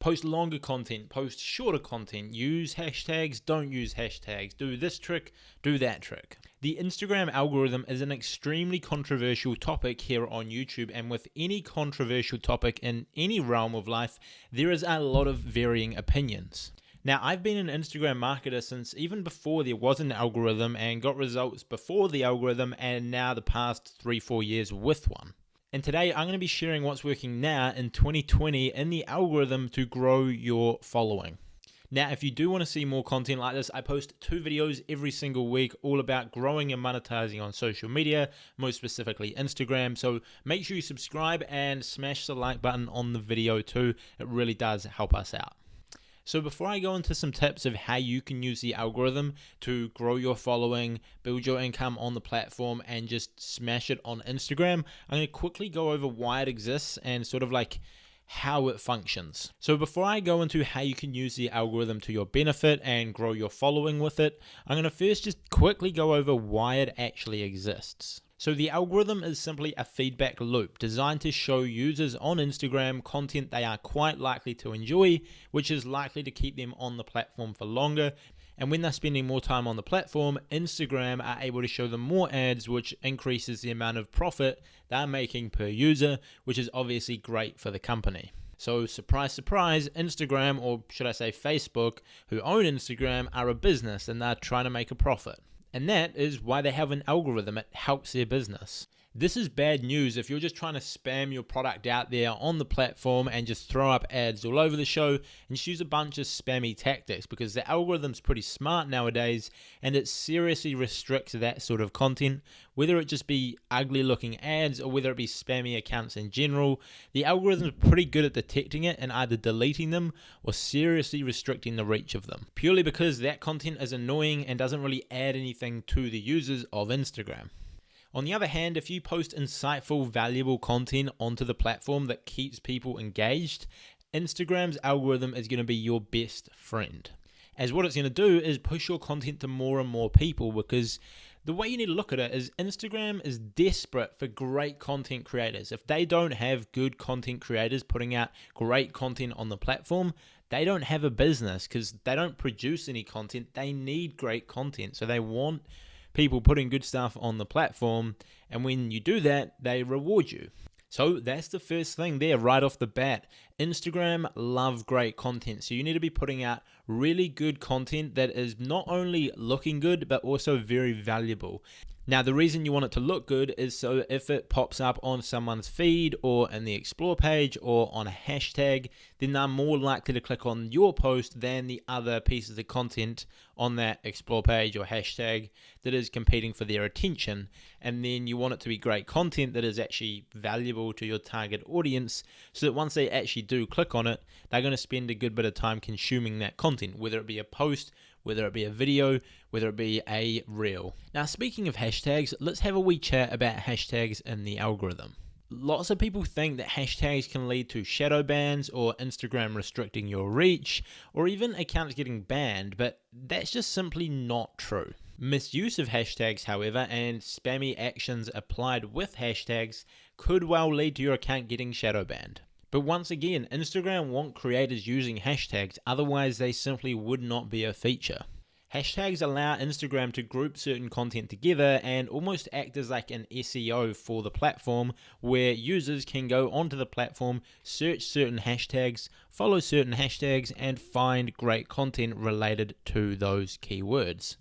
Post longer content, post shorter content, use hashtags, don't use hashtags, do this trick, do that trick. The Instagram algorithm is an extremely controversial topic here on YouTube, and with any controversial topic in any realm of life, there is a lot of varying opinions. Now, I've been an Instagram marketer since even before there was an algorithm and got results before the algorithm and now the past 3-4 years with one. And today I'm going to be sharing what's working now in 2020 in the algorithm to grow your following. Now, if you do want to see more content like this, I post 2 videos every single week all about growing and monetizing on social media, most specifically Instagram. So make sure you subscribe and smash the like button on the video too. It really does help us out. So before I go into some tips of how you can use the algorithm to grow your following, build your income on the platform, and just smash it on Instagram, I'm going to quickly go over why it exists and sort of like how it functions. So before I go into how you can use the algorithm to your benefit and grow your following with it, I'm going to first just quickly go over why it actually exists. So the algorithm is simply a feedback loop designed to show users on Instagram content they are quite likely to enjoy, which is likely to keep them on the platform for longer. And when they're spending more time on the platform, Instagram are able to show them more ads, which increases the amount of profit they're making per user, which is obviously great for the company. So surprise, surprise, Instagram, or should I say Facebook, who own Instagram, are a business and they're trying to make a profit. And that is why they have an algorithm. It helps their business. This is bad news if you're just trying to spam your product out there on the platform and just throw up ads all over the show and just use a bunch of spammy tactics, because the algorithm's pretty smart nowadays and it seriously restricts that sort of content, whether it just be ugly looking ads or whether it be spammy accounts in general. The algorithm's pretty good at detecting it and either deleting them or seriously restricting the reach of them, purely because that content is annoying and doesn't really add anything to the users of Instagram. On the other hand, if you post insightful, valuable content onto the platform that keeps people engaged, Instagram's algorithm is going to be your best friend. As what it's going to do is push your content to more and more people, because the way you need to look at it is Instagram is desperate for great content creators. If they don't have good content creators putting out great content on the platform, they don't have a business, because they don't produce any content. They need great content. So they want people putting good stuff on the platform, and when you do that, they reward you. So that's the first thing there right off the bat. Instagram love great content, so you need to be putting out really good content that is not only looking good but also very valuable. Now, the reason you want it to look good is so if it pops up on someone's feed or in the explore page or on a hashtag, then they're more likely to click on your post than the other pieces of content on that explore page or hashtag that is competing for their attention. And then you want it to be great content that is actually valuable to your target audience, so that once they actually do click on it, they're going to spend a good bit of time consuming that content, whether it be a post, whether it be a video, whether it be a reel. Now, speaking of hashtags, let's have a wee chat about hashtags in the algorithm. Lots of people think that hashtags can lead to shadow bans or Instagram restricting your reach or even accounts getting banned, but that's just simply not true. Misuse of hashtags, however, and spammy actions applied with hashtags could well lead to your account getting shadow banned. But once again, Instagram want creators using hashtags, otherwise they simply would not be a feature. Hashtags allow Instagram to group certain content together and almost act as like an SEO for the platform, where users can go onto the platform, search certain hashtags, follow certain hashtags, and find great content related to those keywords.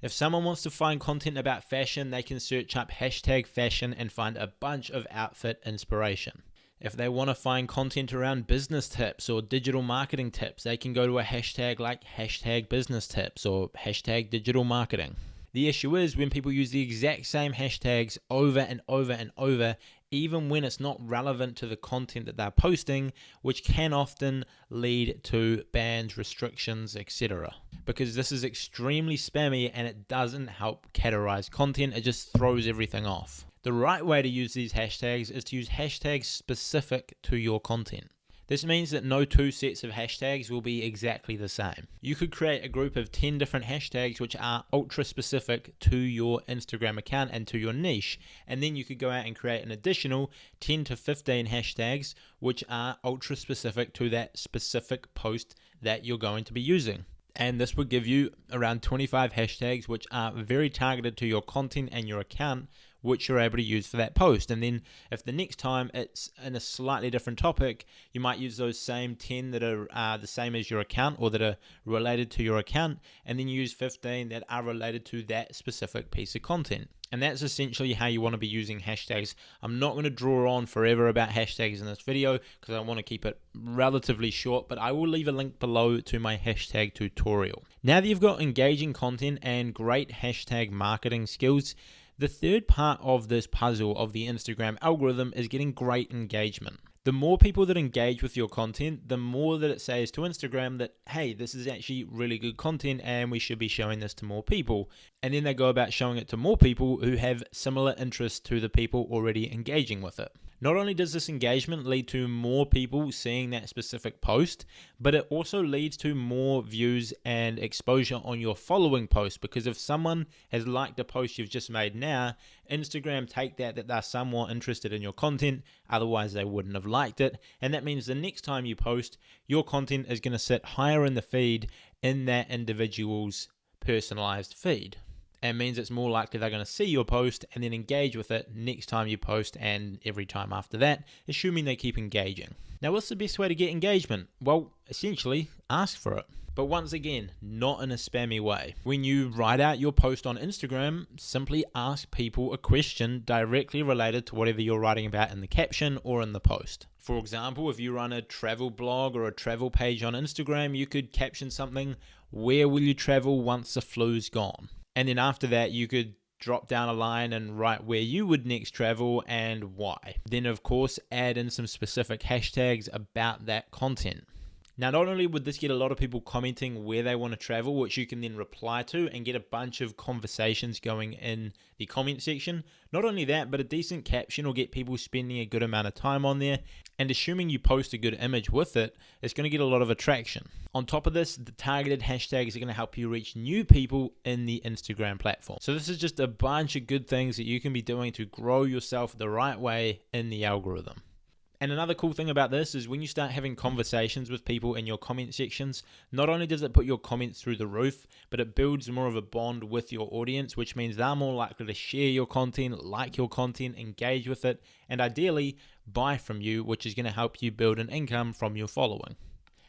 If someone wants to find content about fashion, they can search up hashtag fashion and find a bunch of outfit inspiration. If they want to find content around business tips or digital marketing tips, they can go to a hashtag like hashtag business tips or hashtag digital marketing. The issue is when people use the exact same hashtags over and over and over, even when it's not relevant to the content that they're posting, which can often lead to bans, restrictions, etc. Because this is extremely spammy and it doesn't help categorize content, it just throws everything off. The right way to use these hashtags is to use hashtags specific to your content. This means that no two sets of hashtags will be exactly the same. You could create a group of 10 different hashtags which are ultra specific to your Instagram account and to your niche. And then you could go out and create an additional 10 to 15 hashtags which are ultra specific to that specific post that you're going to be using. And this would give you around 25 hashtags which are very targeted to your content and your account, which you're able to use for that post. And then if the next time it's in a slightly different topic, you might use those same 10 that are the same as your account or that are related to your account, and then you use 15 that are related to that specific piece of content. And that's essentially how you want to be using hashtags. I'm not going to draw on forever about hashtags in this video because I want to keep it relatively short, but I will leave a link below to my hashtag tutorial. Now that you've got engaging content and great hashtag marketing skills, the third part of this puzzle of the Instagram algorithm is getting great engagement. The more people that engage with your content, the more that it says to Instagram that, hey, this is actually really good content and we should be showing this to more people. And then they go about showing it to more people who have similar interests to the people already engaging with it. Not only does this engagement lead to more people seeing that specific post, but it also leads to more views and exposure on your following post, because if someone has liked a post you've just made now, Instagram take that they're somewhat interested in your content, otherwise they wouldn't have liked it, and that means the next time you post, your content is going to sit higher in the feed in that individual's personalized feed. And means it's more likely they're going to see your post and then engage with it next time you post and every time after that, assuming they keep engaging. Now, what's the best way to get engagement? Well, essentially, ask for it. But once again, not in a spammy way. When you write out your post on Instagram, simply ask people a question directly related to whatever you're writing about in the caption or in the post. For example, if you run a travel blog or a travel page on Instagram, you could caption something, "Where will you travel once the flu's gone?" And then after that, you could drop down a line and write where you would next travel and why. Then, of course, add in some specific hashtags about that content. Now, not only would this get a lot of people commenting where they want to travel, which you can then reply to and get a bunch of conversations going in the comment section, not only that, but a decent caption will get people spending a good amount of time on there, and assuming you post a good image with it, it's going to get a lot of attraction. On top of this, the targeted hashtags are going to help you reach new people in the Instagram platform. So this is just a bunch of good things that you can be doing to grow yourself the right way in the algorithm. And another cool thing about this is when you start having conversations with people in your comment sections, not only does it put your comments through the roof, but it builds more of a bond with your audience, which means they're more likely to share your content, like your content, engage with it, and ideally buy from you, which is going to help you build an income from your following.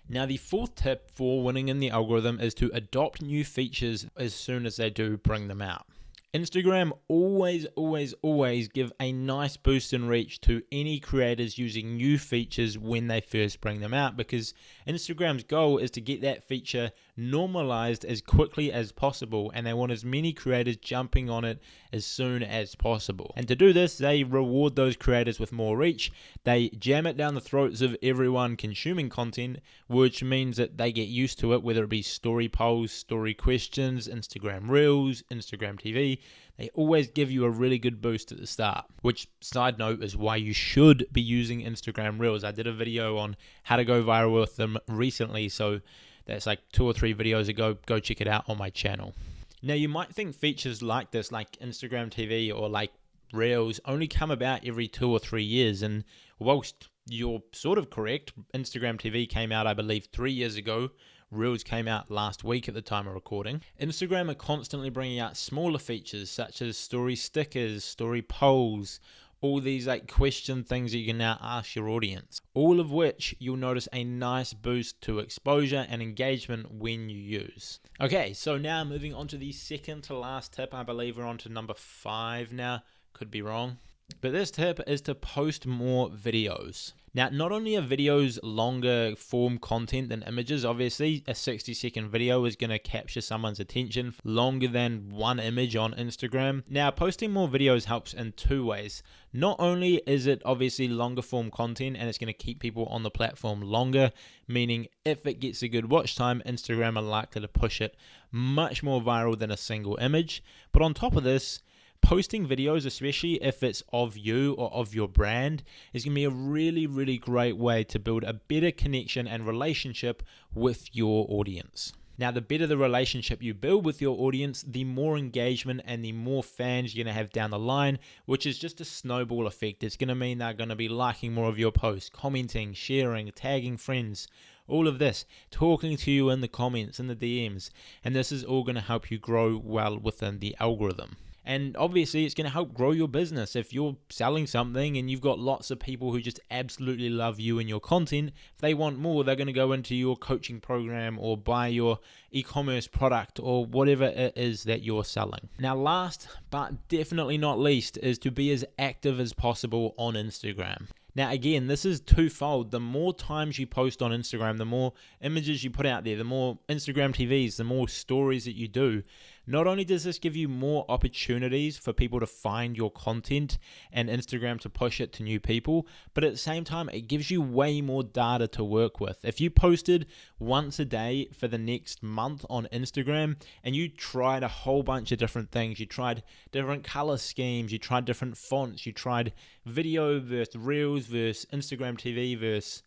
Now, the fourth tip for winning in the algorithm is to adopt new features as soon as they do bring them out. Instagram always give a nice boost in reach to any creators using new features when they first bring them out, because Instagram's goal is to get that feature normalized as quickly as possible, and they want as many creators jumping on it as soon as possible. And to do this, they reward those creators with more reach. They jam it down the throats of everyone consuming content, which means that they get used to it, whether it be story polls, story questions, Instagram Reels, Instagram TV. They always give you a really good boost at the start, which, side note, is why you should be using Instagram Reels. I did a video on how to go viral with them recently, so that's like 2 or 3 videos ago. Go check it out on my channel. Now, you might think features like this, like Instagram TV or like Reels, only come about every 2 or 3 years, and whilst you're sort of correct, Instagram TV came out, I believe, 3 years ago. Reels came out last week at the time of recording. Instagram are constantly bringing out smaller features such as story stickers, story polls, all these like question things that you can now ask your audience, all of which you'll notice a nice boost to exposure and engagement when you use. Okay, so now moving on to the second to last tip. I believe we're on to number 5 now, could be wrong. But this tip is to post more videos. Now, not only are videos longer form content than images, obviously a 60-second video is going to capture someone's attention longer than one image on Instagram. Now, posting more videos helps in 2 ways. Not only is it obviously longer form content and it's going to keep people on the platform longer, meaning if it gets a good watch time, Instagram are likely to push it much more viral than a single image. But on top of this, posting videos, especially if it's of you or of your brand, is going to be a really, really great way to build a better connection and relationship with your audience. Now, the better the relationship you build with your audience, the more engagement and the more fans you're going to have down the line, which is just a snowball effect. It's going to mean they're going to be liking more of your posts, commenting, sharing, tagging friends, all of this, talking to you in the comments, in the DMs, and this is all going to help you grow well within the algorithm. And obviously, it's going to help grow your business. If you're selling something and you've got lots of people who just absolutely love you and your content, if they want more, they're going to go into your coaching program or buy your e-commerce product or whatever it is that you're selling. Now, last but definitely not least is to be as active as possible on Instagram. Now, again, this is twofold. The more times you post on Instagram, the more images you put out there, the more Instagram TVs, the more stories that you do. Not only does this give you more opportunities for people to find your content and Instagram to push it to new people, but at the same time, it gives you way more data to work with. If you posted once a day for the next month on Instagram and you tried a whole bunch of different things, you tried different color schemes, you tried different fonts, you tried video versus reels versus Instagram TV versus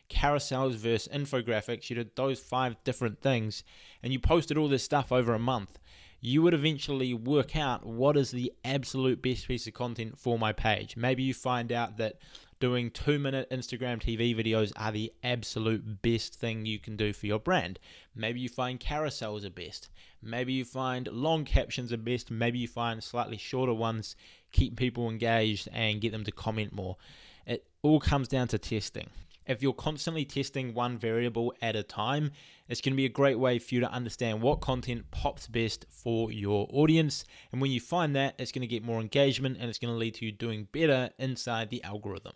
carousels versus infographics, you did those 5 different things and you posted all this stuff over a month, you would eventually work out what is the absolute best piece of content for my page. Maybe you find out that doing 2-minute Instagram TV videos are the absolute best thing you can do for your brand. Maybe you find carousels are best. Maybe you find long captions are best. Maybe you find slightly shorter ones keep people engaged and get them to comment more. It all comes down to testing. If you're constantly testing one variable at a time, it's going to be a great way for you to understand what content pops best for your audience. And when you find that, it's going to get more engagement and it's going to lead to you doing better inside the algorithm.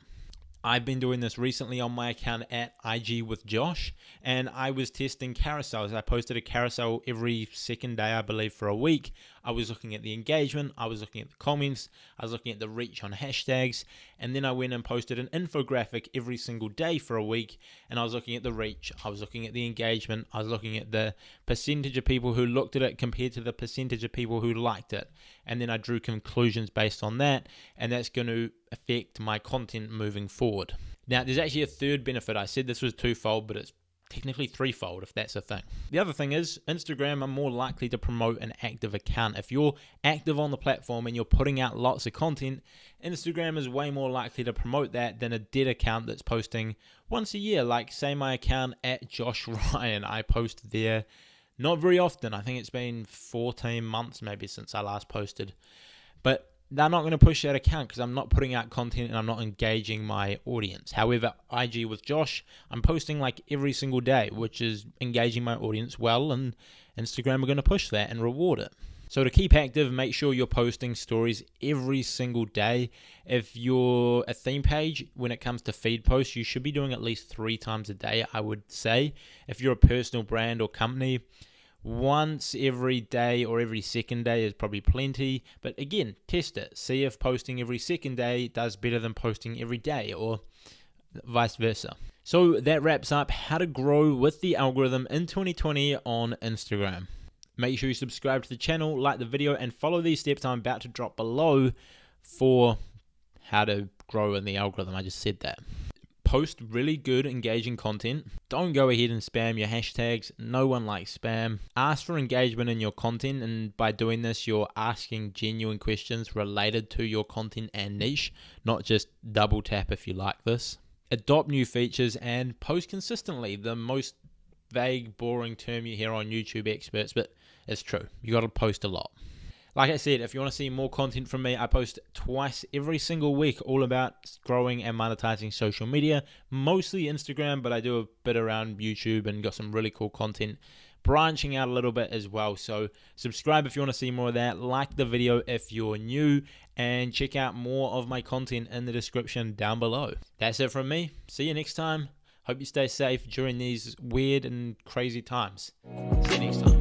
I've been doing this recently on my account at IG with Josh, and I was testing carousels. I posted a carousel every second day, I believe, for a week. I was looking at the engagement, I was looking at the comments, I was looking at the reach on hashtags, and then I went and posted an infographic every single day for a week, and I was looking at the reach, I was looking at the engagement, I was looking at the percentage of people who looked at it compared to the percentage of people who liked it, and then I drew conclusions based on that, and that's going to affect my content moving forward. Now, there's actually a third benefit. I said this was twofold, but it's technically threefold if that's a thing. The other thing is Instagram are more likely to promote an active account. If you're active on the platform and you're putting out lots of content, Instagram is way more likely to promote that than a dead account that's posting once a year. Like, say my account at Josh Ryan, I post there not very often. I think it's been 14 months maybe since I last posted. But they're not going to push that account because I'm not putting out content and I'm not engaging my audience. However, IG with Josh, I'm posting like every single day, which is engaging my audience well, and Instagram are going to push that and reward it. So to keep active, make sure you're posting stories every single day. If you're a theme page, when it comes to feed posts, you should be doing at least 3 times a day, I would say. If you're a personal brand or company, once every day or every second day is probably plenty. But again, test it. See if posting every second day does better than posting every day, or vice versa. So that wraps up how to grow with the algorithm in 2020 on Instagram. Make sure you subscribe to the channel, like the video, and follow these steps I'm about to drop below for how to grow in the algorithm. I just said that. Post really good, engaging content. Don't go ahead and spam your hashtags. No one likes spam. Ask for engagement in your content, and by doing this, you're asking genuine questions related to your content and niche, not just double tap if you like this. Adopt new features and post consistently. The most vague, boring term you hear on YouTube experts, but it's true. You got to post a lot. Like I said, if you want to see more content from me, I post twice every single week all about growing and monetizing social media, mostly Instagram, but I do a bit around YouTube and got some really cool content branching out a little bit as well. So subscribe if you want to see more of that, like the video if you're new, and check out more of my content in the description down below. That's it from me. See you next time. Hope you stay safe during these weird and crazy times. See you next time.